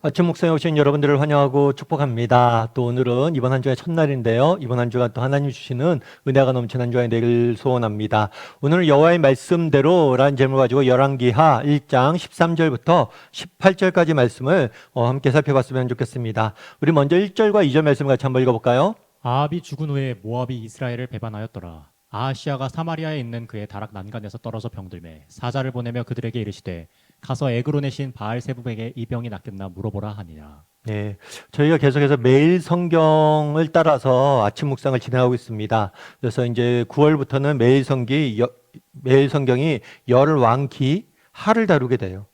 아침 묵상에 오신 여러분들을 환영하고 축복합니다. 또 오늘은 이번 한 주의 첫날인데요. 이번 한 주간 또 하나님 주시는 은혜가 넘치는 한 주가 되길 소원합니다. 오늘 여호와의 말씀대로라는 제목을 가지고 열왕기하 1장 13절부터 18절까지 말씀을 함께 살펴봤으면 좋겠습니다. 우리 먼저 1절과 2절 말씀 같이 한번 읽어볼까요? 아합이 죽은 후에 모압이 이스라엘을 배반하였더라. 아하시아가 사마리아에 있는 그의 다락 난간에서 떨어져 병들매 사자를 보내며 그들에게 이르시되 가서 에그론의 신 바알세붑에게 이 병이 낫겠나 물어보라 하니라. 네, 저희가 계속해서 매일 성경을 따라서 아침 묵상을 진행하고 있습니다. 그래서 이제 9월부터는 매일 성경이 열왕기 하를 다루게 돼요.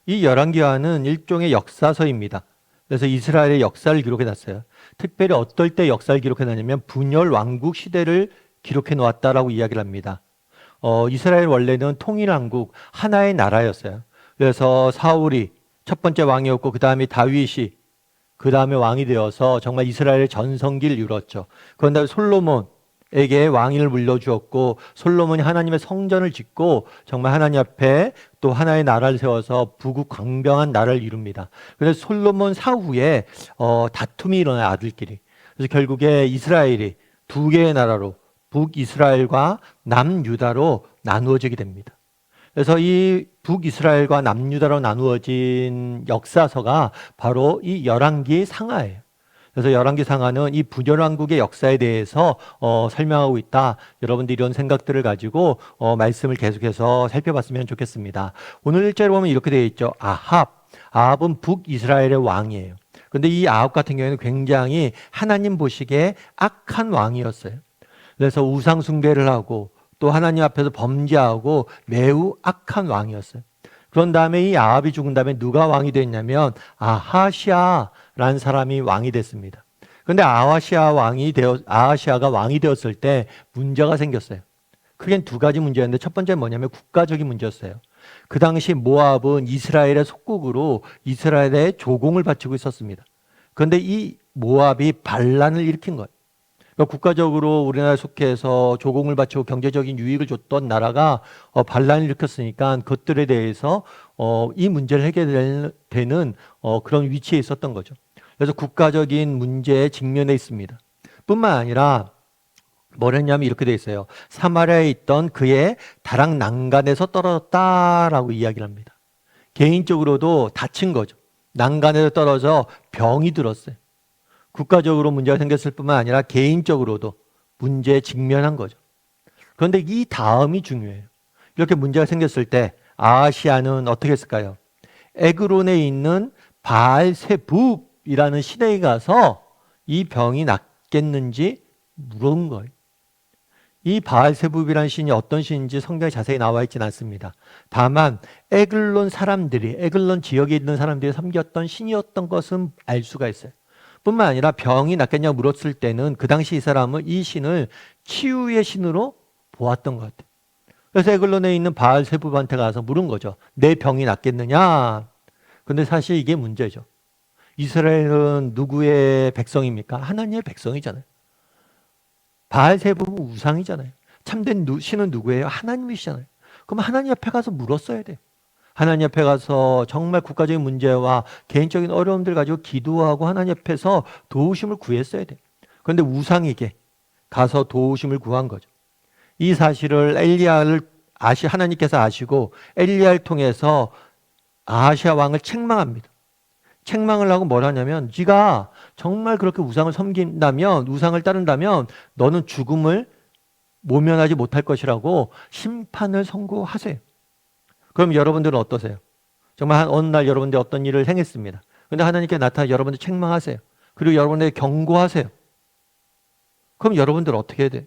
이 열왕기하는 일종의 역사서입니다. 그래서 이스라엘의 역사를 기록해 놨어요. 특별히 어떨 때 역사를 기록해 놨냐면 분열 왕국 시대를 기록해 놓았다라고 이야기를 합니다. 이스라엘 원래는 통일왕국 하나의 나라였어요. 그래서 사울이 첫 번째 왕이었고 그 다음에 다윗이 그 다음에 왕이 되어서 정말 이스라엘의 전성기를 이뤘죠. 그런 다음에 솔로몬에게 왕위를 물려주었고 솔로몬이 하나님의 성전을 짓고 정말 하나님 앞에 또 하나의 나라를 세워서 부국 강병한 나라를 이룹니다. 그래서 솔로몬 사후에 다툼이 일어나요, 아들끼리. 그래서 결국에 이스라엘이 두 개의 나라로 북이스라엘과 남유다로 나누어지게 됩니다. 그래서 이 북이스라엘과 남유다로 나누어진 역사서가 바로 이 열왕기 상하예요. 그래서 열왕기 상하는 이 분열왕국의 역사에 대해서 설명하고 있다. 여러분들이 이런 생각들을 가지고 말씀을 계속해서 살펴봤으면 좋겠습니다. 오늘 1절에 보면 이렇게 되어 있죠. 아합은 북이스라엘의 왕이에요. 그런데 이 아합 같은 경우에는 굉장히 하나님 보시기에 악한 왕이었어요. 그래서 우상 숭배를 하고 또 하나님 앞에서 범죄하고 매우 악한 왕이었어요. 그런 다음에 이 아합이 죽은 다음에 누가 왕이 됐냐면 아하시아라는 사람이 왕이 됐습니다. 그런데 아하시아가 왕이 되었을 때 문제가 생겼어요. 크게 두 가지 문제였는데 첫 번째는 뭐냐면 국가적인 문제였어요. 그 당시 모압은 이스라엘의 속국으로 이스라엘의 조공을 바치고 있었습니다. 그런데 이 모압이 반란을 일으킨 거예요. 그러니까 국가적으로 우리나라에 속해서 조공을 바치고 경제적인 유익을 줬던 나라가 반란을 일으켰으니까 그것들에 대해서 이 문제를 해결되는 그런 위치에 있었던 거죠. 그래서 국가적인 문제에 직면해 있습니다. 뿐만 아니라 뭘 했냐면 이렇게 돼 있어요. 사마리아에 있던 그의 다락 난간에서 떨어졌다라고 이야기를 합니다. 개인적으로도 다친 거죠. 난간에서 떨어져 병이 들었어요. 국가적으로 문제가 생겼을 뿐만 아니라 개인적으로도 문제에 직면한 거죠. 그런데 이 다음이 중요해요. 이렇게 문제가 생겼을 때 아하시아는 어떻게 했을까요? 에그론에 있는 바알세붑이라는 신에게 가서 이 병이 낫겠는지 물은 거예요. 이 바알세붑이라는 신이 어떤 신인지 성경에 자세히 나와 있지는 않습니다. 다만 에글론 지역에 있는 사람들이 섬겼던 신이었던 것은 알 수가 있어요. 뿐만 아니라 병이 낫겠냐고 물었을 때는 그 당시 이 사람은 이 신을 치유의 신으로 보았던 것 같아요. 그래서 에글론에 있는 바알세붑한테 가서 물은 거죠. 내 병이 낫겠느냐? 근데 사실 이게 문제죠. 이스라엘은 누구의 백성입니까? 하나님의 백성이잖아요. 바알세붑은 우상이잖아요. 참된 신은 누구예요? 하나님이시잖아요. 그럼 하나님 앞에 가서 물었어야 돼요. 하나님 앞에 가서 정말 국가적인 문제와 개인적인 어려움들 가지고 기도하고 하나님 앞에서 도우심을 구했어야 돼요. 그런데 우상에게 가서 도우심을 구한 거죠. 이 사실을 하나님께서 아시고 엘리야를 통해서 아하시아 왕을 책망합니다. 책망을 하고 뭘 하냐면 네가 정말 그렇게 우상을 섬긴다면, 우상을 따른다면 너는 죽음을 모면하지 못할 것이라고 심판을 선고하세요. 그럼 여러분들은 어떠세요? 정말 어느 날 여러분들이 어떤 일을 행했습니다. 그런데 하나님께 나타나 여러분들 책망하세요. 그리고 여러분들 경고하세요. 그럼 여러분들 어떻게 해야 돼요?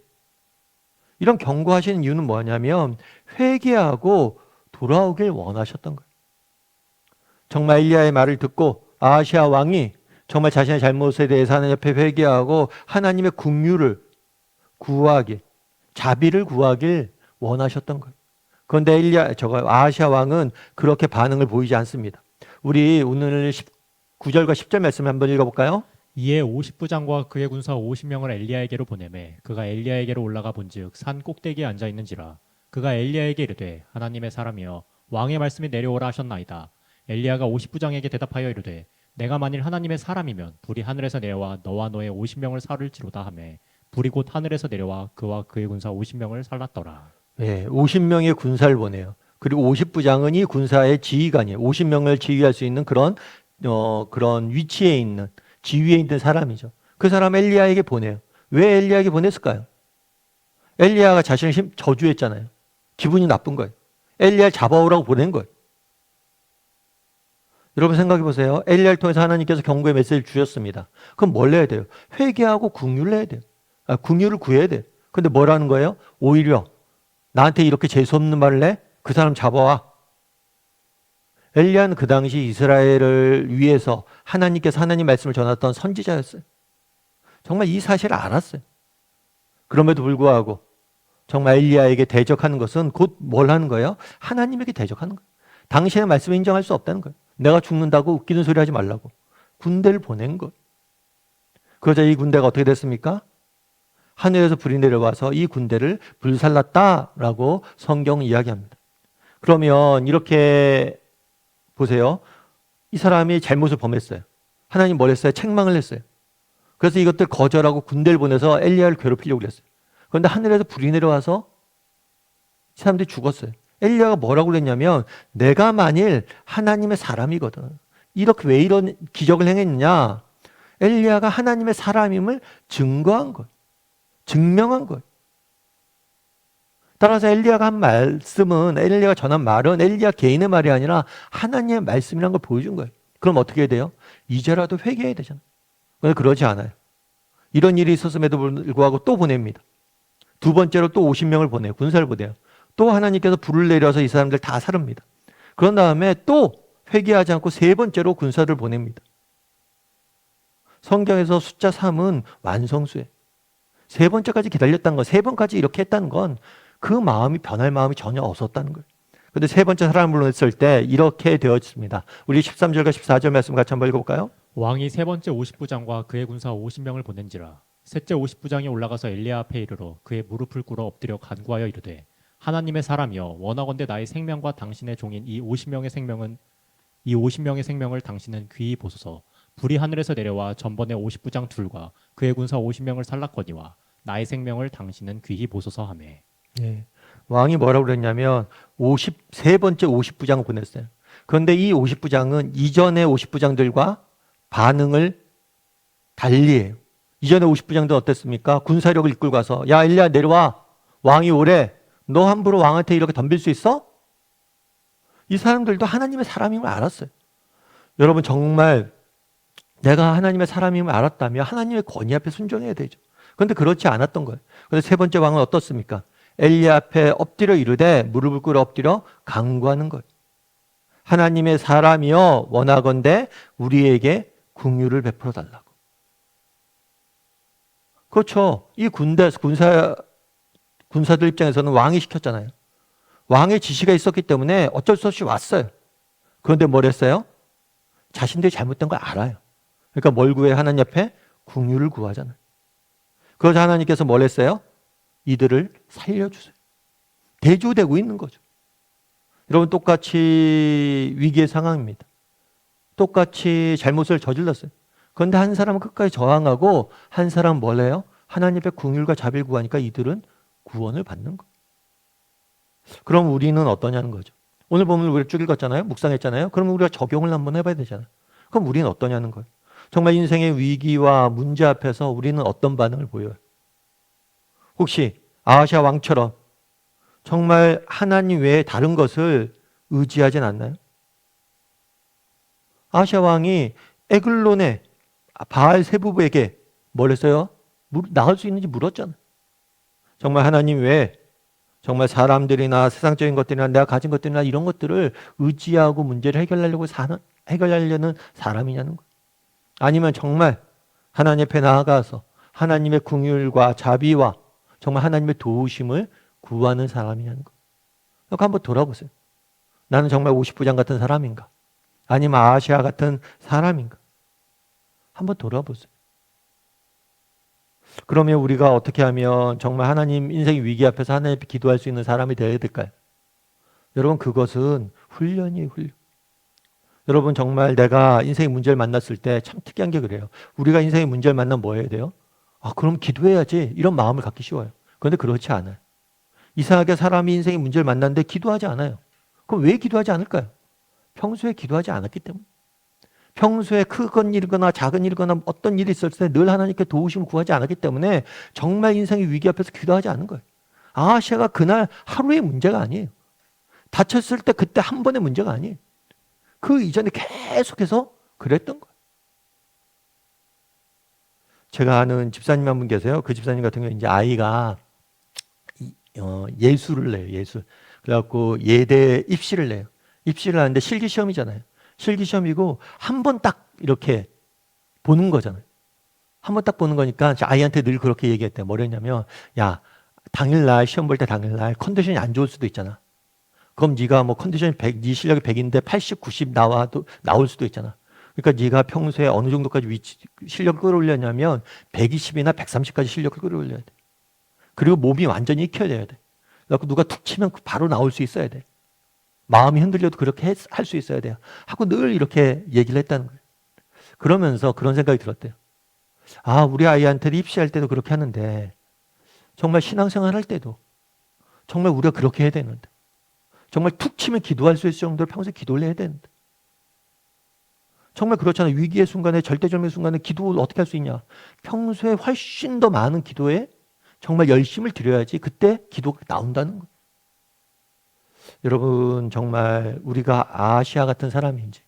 이런 경고하시는 이유는 뭐냐면 회개하고 돌아오길 원하셨던 거예요. 정말 엘리야의 말을 듣고 아하시아 왕이 정말 자신의 잘못에 대해서 하나님 앞에 회개하고 하나님의 긍휼을 구하길, 자비를 구하길 원하셨던 거예요. 그런데 아하시아 왕은 그렇게 반응을 보이지 않습니다. 우리 오늘 9절과 10절 말씀 한번 읽어볼까요? 이에 50부장과 그의 군사 50명을 엘리야에게로 보내매 그가 엘리야에게로 올라가 본즉 산 꼭대기에 앉아 있는지라. 그가 엘리야에게 이르되 하나님의 사람이여 왕의 말씀이 내려오라 하셨나이다. 엘리야가 50부장에게 대답하여 이르되 내가 만일 하나님의 사람이면 불이 하늘에서 내려와 너와 너의 50명을 살을지로다 하매 불이 곧 하늘에서 내려와 그와 그의 군사 50명을 살랐더라. 예, 50명의 군사를 보내요. 그리고 50부장은 이 군사의 지휘관이에요. 50명을 지휘할 수 있는 그런 위치에 있는, 지위에 있는 사람이죠. 그 사람 엘리야에게 보내요. 왜 엘리야에게 보냈을까요? 엘리야가 자신을 저주했잖아요. 기분이 나쁜 거예요. 엘리야를 잡아오라고 보낸 거예요. 여러분 생각해 보세요. 엘리야를 통해서 하나님께서 경고의 메시지를 주셨습니다. 그럼 뭘 해야 돼요? 회개하고 긍휼을 해야 돼요. 긍휼을 구해야 돼요. 근데 뭐라는 거예요? 오히려 나한테 이렇게 재수없는 말을 해? 그 사람 잡아와. 엘리야는 그 당시 이스라엘을 위해서 하나님께서 하나님 말씀을 전했던 선지자였어요. 정말 이 사실을 알았어요. 그럼에도 불구하고 정말 엘리야에게 대적하는 것은 곧 뭘 하는 거예요? 하나님에게 대적하는 거예요. 당신의 말씀을 인정할 수 없다는 거예요. 내가 죽는다고 웃기는 소리 하지 말라고. 군대를 보낸 거예요. 그러자 이 군대가 어떻게 됐습니까? 하늘에서 불이 내려와서 이 군대를 불살랐다라고 성경은 이야기합니다. 그러면 이렇게 보세요. 이 사람이 잘못을 범했어요. 하나님 뭘 했어요? 책망을 했어요. 그래서 이것들 거절하고 군대를 보내서 엘리야를 괴롭히려고 그랬어요. 그런데 하늘에서 불이 내려와서 이 사람들이 죽었어요. 엘리야가 뭐라고 그랬냐면 내가 만일 하나님의 사람이거든. 이렇게 왜 이런 기적을 행했느냐? 엘리야가 하나님의 사람임을 증거한 거예요. 증명한 거예요. 따라서 엘리야가 한 말씀은, 엘리야가 전한 말은 엘리야 개인의 말이 아니라 하나님의 말씀이라는 걸 보여준 거예요. 그럼 어떻게 해야 돼요? 이제라도 회개해야 되잖아요. 그런데 그러지 않아요. 이런 일이 있었음에도 불구하고 또 보냅니다. 두 번째로 또 50명을 보내요. 군사를 보내요. 또 하나님께서 불을 내려서 이 사람들 다 살릅니다. 그런 다음에 또 회개하지 않고 세 번째로 군사를 보냅니다. 성경에서 숫자 3은 완성수예요. 세 번째까지 기다렸다는 건, 세 번까지 이렇게 했다는 건 그 마음이 변할 마음이 전혀 없었다는 거예요. 그런데 세 번째 사람을 불렀을 때 이렇게 되었습니다. 우리 13절과 14절 말씀 같이 한번 읽어볼까요? 왕이 세 번째 50부장과 그의 군사 50명을 보낸지라. 셋째 50부장이 올라가서 엘리야 앞에 이르러 그의 무릎을 꿇어 엎드려 간구하여 이르되 하나님의 사람이여 원하건대 나의 생명과 당신의 종인 이 50명의 생명을 당신은 귀히 보소서. 불이 하늘에서 내려와 전번에 50부장 둘과 그의 군사 50명을 살랐거니와 나의 생명을 당신은 귀히 보소서 하매. 예. 왕이 뭐라고 그랬냐면 세 번째 50부장을 보냈어요. 그런데 이 50부장은 이전의 50부장들과 반응을 달리해요. 이전의 50부장들은 어땠습니까? 군사력을 이끌고 가서 야 엘리야 내려와. 왕이 오래. 너 함부로 왕한테 이렇게 덤빌 수 있어? 이 사람들도 하나님의 사람임을 알았어요. 여러분 정말 내가 하나님의 사람임을 알았다면 하나님의 권위 앞에 순종해야 되죠. 그런데 그렇지 않았던 거예요. 그런데 세 번째 왕은 어떻습니까? 엘리야 앞에 엎드려 이르되 무릎을 꿇어 엎드려 간구하는 거예요. 하나님의 사람이여 원하건대 우리에게 긍휼을 베풀어 달라고. 그렇죠. 이 군사들 입장에서는 왕이 시켰잖아요. 왕의 지시가 있었기 때문에 어쩔 수 없이 왔어요. 그런데 뭘 했어요? 자신들이 잘못된 걸 알아요. 그러니까 뭘 구해? 하나님 앞에 긍휼을 구하잖아요. 그래서 하나님께서 뭘 했어요? 이들을 살려주세요. 대조되고 있는 거죠. 여러분 똑같이 위기의 상황입니다. 똑같이 잘못을 저질렀어요. 그런데 한 사람은 끝까지 저항하고 한 사람은 뭘 해요? 하나님 앞에 긍휼과 자비를 구하니까 이들은 구원을 받는 거예요. 그럼 우리는 어떠냐는 거죠. 오늘 보면 우리가 쭉 읽었잖아요. 묵상했잖아요. 그럼 우리가 적용을 한번 해봐야 되잖아요. 그럼 우리는 어떠냐는 거예요. 정말 인생의 위기와 문제 앞에서 우리는 어떤 반응을 보여요? 혹시 아하시아 왕처럼 정말 하나님 외에 다른 것을 의지하진 않나요? 아하시아 왕이 에글론의 바알 세부부에게 뭘 했어요? 나을 수 있는지 물었잖아요. 정말 하나님 외에 정말 사람들이나 세상적인 것들이나 내가 가진 것들이나 이런 것들을 의지하고 문제를 해결하려는 사람이냐는 거예요. 아니면 정말 하나님 앞에 나아가서 하나님의 긍휼과 자비와 정말 하나님의 도우심을 구하는 사람이냐는 거예요. 그러니까 한번 돌아보세요. 나는 정말 50부장 같은 사람인가? 아니면 아시아 같은 사람인가? 한번 돌아보세요. 그러면 우리가 어떻게 하면 정말 하나님 인생의 위기 앞에서 하나님 앞에 기도할 수 있는 사람이 되어야 될까요? 여러분 그것은 훈련이에요. 훈련. 여러분 정말 내가 인생의 문제를 만났을 때 참 특이한 게 그래요. 우리가 인생의 문제를 만나면 뭐 해야 돼요? 그럼 기도해야지. 이런 마음을 갖기 쉬워요. 그런데 그렇지 않아요. 이상하게 사람이 인생의 문제를 만났는데 기도하지 않아요. 그럼 왜 기도하지 않을까요? 평소에 기도하지 않았기 때문에. 평소에 크건 일이거나 작은 일이거나 어떤 일이 있을 때 늘 하나님께 도우심을 구하지 않았기 때문에 정말 인생의 위기 앞에서 기도하지 않은 거예요. 아하시아가 그날 하루의 문제가 아니에요. 다쳤을 때 그때 한 번의 문제가 아니에요. 그 이전에 계속해서 그랬던 거예요. 제가 아는 집사님 한 분 계세요. 그 집사님 같은 경우에 이제 아이가 예수를 내요. 예술. 그래갖고 예대 입시를 내요. 입시를 하는데 실기 시험이잖아요. 실기 시험이고 한 번 딱 이렇게 보는 거잖아요. 한 번 딱 보는 거니까 아이한테 늘 그렇게 얘기했대요. 뭐랬냐면, 야, 당일날 시험 볼 때 당일날 컨디션이 안 좋을 수도 있잖아. 그럼 네가 뭐 컨디션이 100, 네 실력이 100인데 80, 90 나올 수도 있잖아. 그러니까 네가 평소에 어느 정도까지 실력을 끌어올렸냐면 120이나 130까지 실력을 끌어올려야 돼. 그리고 몸이 완전히 익혀져야 돼. 그래서 누가 툭 치면 바로 나올 수 있어야 돼. 마음이 흔들려도 그렇게 할 수 있어야 돼요. 하고 늘 이렇게 얘기를 했다는 거예요. 그러면서 그런 생각이 들었대요. 우리 아이한테 입시할 때도 그렇게 하는데 정말 신앙생활 할 때도 정말 우리가 그렇게 해야 되는데 정말 툭 치면 기도할 수 있을 정도로 평소에 기도를 해야 되는데 정말 그렇잖아요. 위기의 순간에 절대절명의 순간에 기도를 어떻게 할 수 있냐. 평소에 훨씬 더 많은 기도에 정말 열심을 들여야지 그때 기도가 나온다는 거예요. 여러분 정말 우리가 아시아 같은 사람인지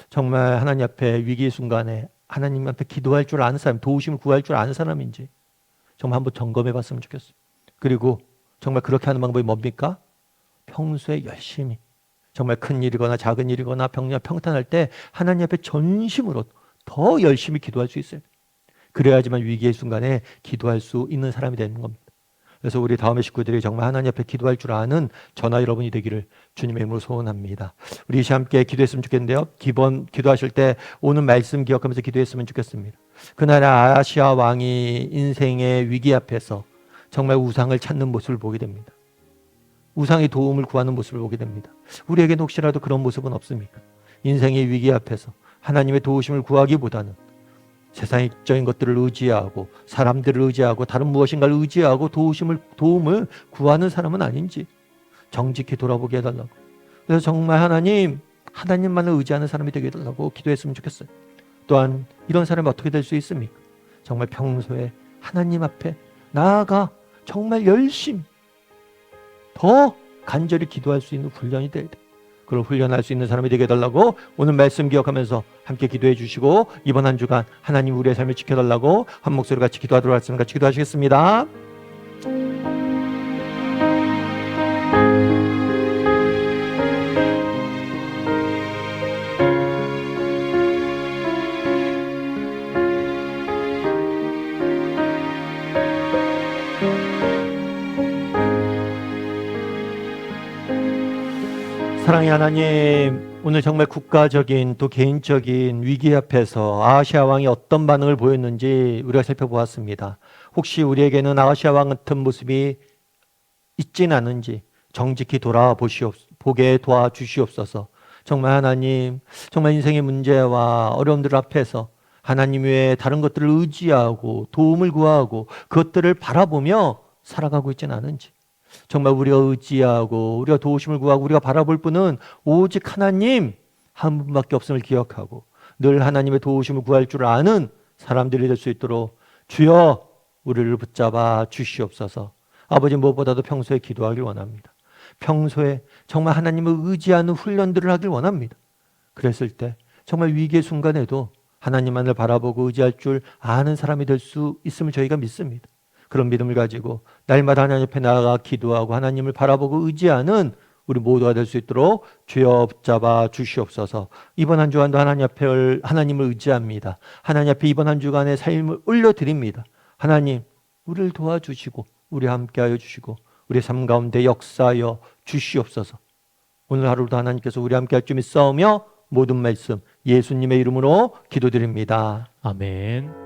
정말 하나님 앞에 위기의 순간에 하나님 앞에 기도할 줄 아는 사람, 도우심을 구할 줄 아는 사람인지 정말 한번 점검해 봤으면 좋겠어요. 그리고 정말 그렇게 하는 방법이 뭡니까? 평소에 열심히 정말 큰 일이거나 작은 일이거나 평탄할 때 하나님 앞에 전심으로 더 열심히 기도할 수 있어요. 그래야지만 위기의 순간에 기도할 수 있는 사람이 되는 겁니다. 그래서 우리 다음의 식구들이 정말 하나님 앞에 기도할 줄 아는 저나 여러분이 되기를 주님의 이름으로 소원합니다. 우리 이시 함께 기도했으면 좋겠는데요. 기도하실 때 오늘 말씀 기억하면서 기도했으면 좋겠습니다. 그날 아시아 왕이 인생의 위기 앞에서 정말 우상을 찾는 모습을 보게 됩니다. 우상의 도움을 구하는 모습을 보게 됩니다. 우리에게는 혹시라도 그런 모습은 없습니까? 인생의 위기 앞에서 하나님의 도우심을 구하기보다는 세상적인 것들을 의지하고 사람들을 의지하고 다른 무엇인가를 의지하고 도움을 구하는 사람은 아닌지 정직히 돌아보게 해달라고. 그래서 정말 하나님만을 의지하는 사람이 되게 해달라고 기도했으면 좋겠어요. 또한 이런 사람이 어떻게 될 수 있습니까? 정말 평소에 하나님 앞에 나아가 정말 열심히 더 간절히 기도할 수 있는 훈련이 돼야 돼. 그걸 훈련할 수 있는 사람이 되게 해달라고 오늘 말씀 기억하면서 함께 기도해 주시고 이번 한 주간 하나님 우리의 삶을 지켜달라고 한 목소리 같이 기도하도록 하겠습니다. 같이 기도하시겠습니다. 사랑의 하나님, 오늘 정말 국가적인 또 개인적인 위기 앞에서 아하시아 왕이 어떤 반응을 보였는지 우리가 살펴보았습니다. 혹시 우리에게는 아하시아 왕 같은 모습이 있진 않은지 정직히 보게 도와주시옵소서. 정말 하나님, 정말 인생의 문제와 어려움들 앞에서 하나님 외에 다른 것들을 의지하고 도움을 구하고 그것들을 바라보며 살아가고 있지는 않은지 정말 우리가 의지하고 우리가 도우심을 구하고 우리가 바라볼 분은 오직 하나님 한 분밖에 없음을 기억하고 늘 하나님의 도우심을 구할 줄 아는 사람들이 될 수 있도록 주여 우리를 붙잡아 주시옵소서. 아버지 무엇보다도 평소에 기도하길 원합니다. 평소에 정말 하나님을 의지하는 훈련들을 하길 원합니다. 그랬을 때 정말 위기의 순간에도 하나님만을 바라보고 의지할 줄 아는 사람이 될 수 있음을 저희가 믿습니다. 그런 믿음을 가지고 날마다 하나님 앞에 나아가 기도하고 하나님을 바라보고 의지하는 우리 모두가 될 수 있도록 주여 붙잡아 주시옵소서. 이번 한 주간도 하나님을 의지합니다. 하나님 앞에 이번 한 주간의 삶을 올려드립니다. 하나님 우리를 도와주시고 우리 함께하여 주시고 우리 삶 가운데 역사하여 주시옵소서. 오늘 하루도 하나님께서 우리 함께할 줄 믿사오며 모든 말씀 예수님의 이름으로 기도드립니다. 아멘.